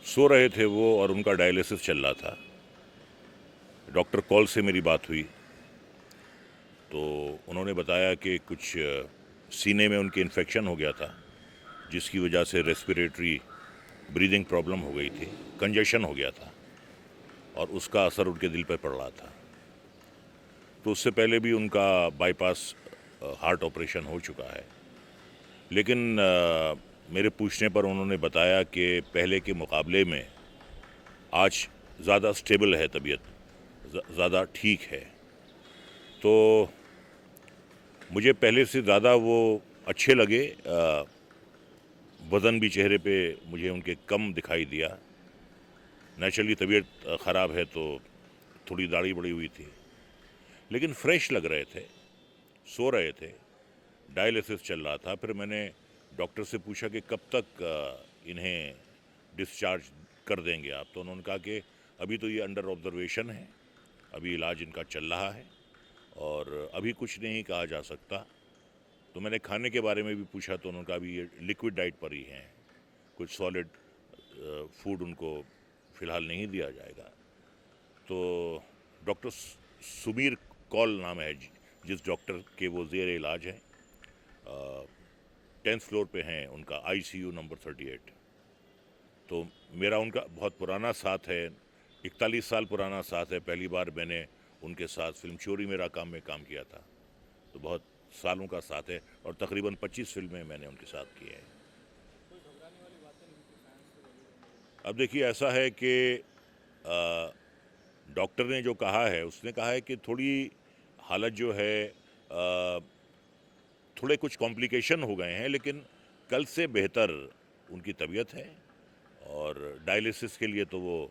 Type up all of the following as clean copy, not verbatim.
सो रहे थे वो और उनका डायलिसिस चल रहा था। डॉक्टर कॉल से मेरी बात हुई तो उन्होंने बताया कि कुछ सीने में उनके इन्फेक्शन हो गया था, जिसकी वजह से रेस्पिरेटरी ब्रीदिंग प्रॉब्लम हो गई थी, कंजेशन हो गया था और उसका असर उनके दिल पर पड़ रहा था। तो उससे पहले भी उनका बाईपास हार्ट ऑपरेशन हो चुका है, लेकिन मेरे पूछने पर उन्होंने बताया कि पहले के मुकाबले में आज ज़्यादा स्टेबल है तबीयत, ज़्यादा ठीक है। तो मुझे पहले से ज़्यादा वो अच्छे लगे। वज़न भी चेहरे पे मुझे उनके कम दिखाई दिया। नेचुरली तबीयत ख़राब है तो थोड़ी दाढ़ी बढ़ी हुई थी, लेकिन फ्रेश लग रहे थे, सो रहे थे, डायलिसिस चल रहा था। फिर मैंने डॉक्टर से पूछा कि कब तक इन्हें डिस्चार्ज कर देंगे आप। तो उन्होंने कहा कि अभी तो ये अंडर ऑब्जर्वेशन है, अभी इलाज इनका चल रहा है और अभी कुछ नहीं कहा जा सकता। तो मैंने खाने के बारे में भी पूछा तो उन्होंने कहा अभी ये लिक्विड डाइट पर ही हैं, कुछ सॉलिड फूड उनको फ़िलहाल नहीं दिया जाएगा। तो डॉक्टर सुबीर कौल नाम है जिस डॉक्टर के वो ज़ेर इलाज हैं, 10th फ्लोर पे हैं, उनका ICU नंबर 38। तो मेरा उनका बहुत पुराना साथ है, 41 साल पुराना साथ है। पहली बार मैंने उनके साथ फिल्म चोरी मेरा काम में काम किया था, तो बहुत सालों का साथ है और तकरीबन 25 फिल्में मैंने उनके साथ की हैं। अब देखिए ऐसा है कि डॉक्टर ने जो कहा है, उसने कहा है कि थोड़ी हालत जो है थोड़े कुछ कॉम्प्लिकेशन हो गए हैं, लेकिन कल से बेहतर उनकी तबीयत है और डायलिसिस के लिए तो वो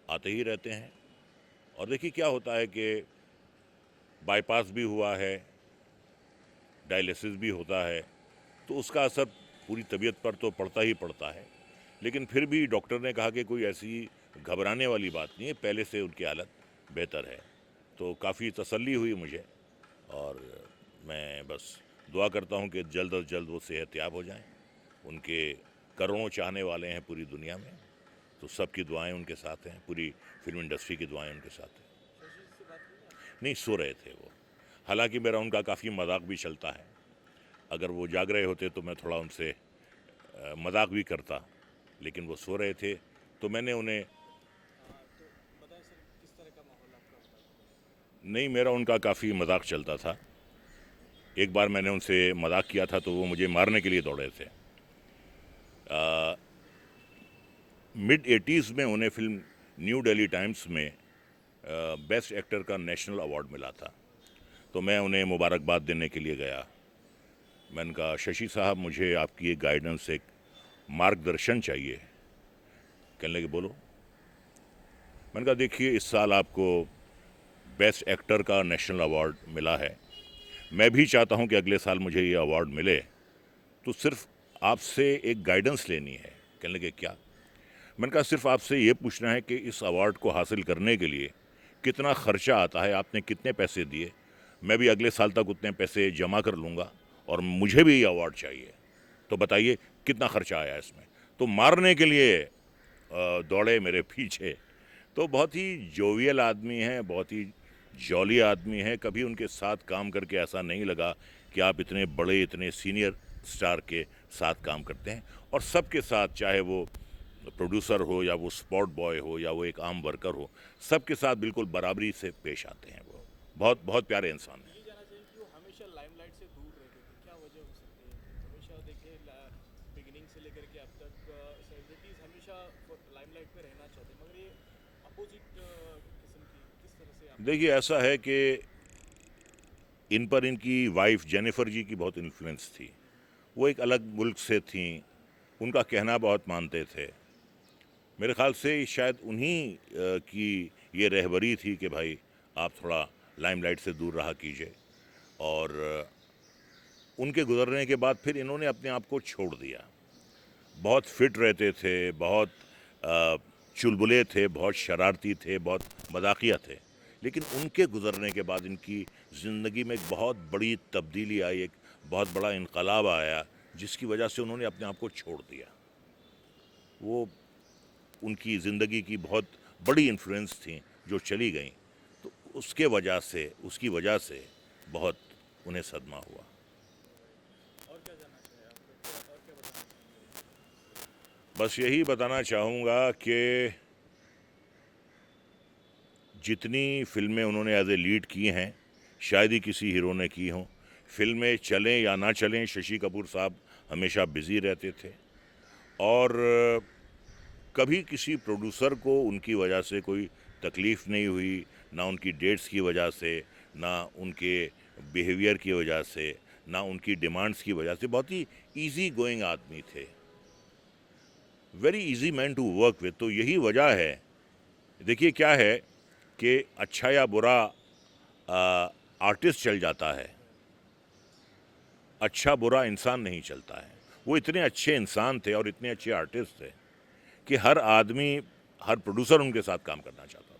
आते ही रहते हैं। और देखिए क्या होता है कि बाईपास भी हुआ है, डायलिसिस भी होता है, तो उसका असर पूरी तबीयत पर तो पड़ता ही पड़ता है। लेकिन फिर भी डॉक्टर ने कहा कि कोई ऐसी घबराने वाली बात नहीं है, पहले से उनकी हालत बेहतर है। तो काफ़ी तसल्ली हुई मुझे और मैं बस दुआ करता हूँ कि जल्द अज जल्द वो सेहतयाब हो जाएं। उनके करोड़ों चाहने वाले हैं पूरी दुनिया में, तो सबकी दुआएं उनके साथ हैं, पूरी फिल्म इंडस्ट्री की दुआएं उनके साथ हैं। नहीं, सो रहे थे वो। हालांकि मेरा उनका काफ़ी मजाक भी चलता है। अगर वो जाग रहे होते तो मैं थोड़ा उनसे मजाक भी करता, लेकिन वो सो रहे थे तो मैंने उन्हें नहीं, मेरा उनका काफ़ी मजाक चलता था। एक बार मैंने उनसे मजाक किया था तो वो मुझे मारने के लिए दौड़े थे। मिड 80s में उन्हें फिल्म न्यू दिल्ली टाइम्स में बेस्ट एक्टर का नेशनल अवार्ड मिला था, तो मैं उन्हें मुबारकबाद देने के लिए गया। मैंने कहा शशि साहब, मुझे आपकी एक गाइडेंस, एक मार्गदर्शन चाहिए। कहने लगे बोलो। मैंने कहा देखिए, इस साल आपको बेस्ट एक्टर का नेशनल अवार्ड मिला है, मैं भी चाहता हूं कि अगले साल मुझे ये अवार्ड मिले, तो सिर्फ आपसे एक गाइडेंस लेनी है। कहने लगे क्या? मैंने कहा सिर्फ आपसे ये पूछना है कि इस अवार्ड को हासिल करने के लिए कितना खर्चा आता है, आपने कितने पैसे दिए, मैं भी अगले साल तक उतने पैसे जमा कर लूँगा और मुझे भी ये अवार्ड चाहिए, तो बताइए कितना खर्चा आया इसमें। तो मारने के लिए दौड़े मेरे पीछे। तो बहुत ही जोवियल आदमी हैं, बहुत ही जॉली आदमी हैं। कभी उनके साथ काम करके ऐसा नहीं लगा कि आप इतने बड़े, इतने सीनियर स्टार के साथ काम करते हैं। और सबके साथ, चाहे वो प्रोड्यूसर हो या वो स्पॉट बॉय हो या वो एक आम वर्कर हो, सबके साथ बिल्कुल बराबरी से पेश आते हैं। वो बहुत बहुत प्यारे इंसान हैं। ये जानना चाहिए कि वो हमेशा लाइमलाइट से दूर रहते थे, क्या वजह हो सकती है? हमेशा देखिए बिगिनिंग से लेकर के अब तक सेलिब्रिटीज हमेशा लाइमलाइट में रहना चाहते हैं, मगर ये अपोजिट किस्म की किस तरह से आप देखिए ऐसा है कि इन पर इनकी वाइफ जेनिफर जी की बहुत इन्फ्लुएंस थी। वो एक अलग मुल्क से थी, उनका कहना बहुत मानते थे। मेरे ख्याल से शायद उन्हीं की ये रहबरी थी कि भाई आप थोड़ा लाइमलाइट से दूर रहा कीजिए। और उनके गुजरने के बाद फिर इन्होंने अपने आप को छोड़ दिया। बहुत फिट रहते थे, बहुत चुलबुले थे, बहुत शरारती थे, बहुत मजाकिया थे। लेकिन उनके गुजरने के बाद इनकी ज़िंदगी में एक बहुत बड़ी तब्दीली आई, एक बहुत बड़ा इनकलाब आया, जिसकी वजह से उन्होंने अपने आप को छोड़ दिया। वो उनकी ज़िंदगी की बहुत बड़ी इन्फ्लुएंस थी जो चली गई, तो उसकी वजह से बहुत उन्हें सदमा हुआ। और क्या जानना चाहिए आपको, और क्या बताना चाहेंगे? बस यही बताना चाहूँगा कि जितनी फिल्में उन्होंने एज ए लीड की हैं, शायद ही किसी हीरो ने की हों। फिल्में चलें या ना चलें, शशि कपूर साहब हमेशा बिज़ी रहते थे, और कभी किसी प्रोड्यूसर को उनकी वजह से कोई तकलीफ़ नहीं हुई, ना उनकी डेट्स की वजह से, ना उनके बिहेवियर की वजह से, ना उनकी डिमांड्स की वजह से। बहुत ही इजी गोइंग आदमी थे, very easy man to work with. तो यही वजह है। देखिए क्या है कि अच्छा या बुरा आर्टिस्ट चल जाता है, अच्छा बुरा इंसान नहीं चलता है। वो इतने अच्छे इंसान थे और इतने अच्छे आर्टिस्ट थे कि हर आदमी, हर प्रोड्यूसर उनके साथ काम करना चाहता था।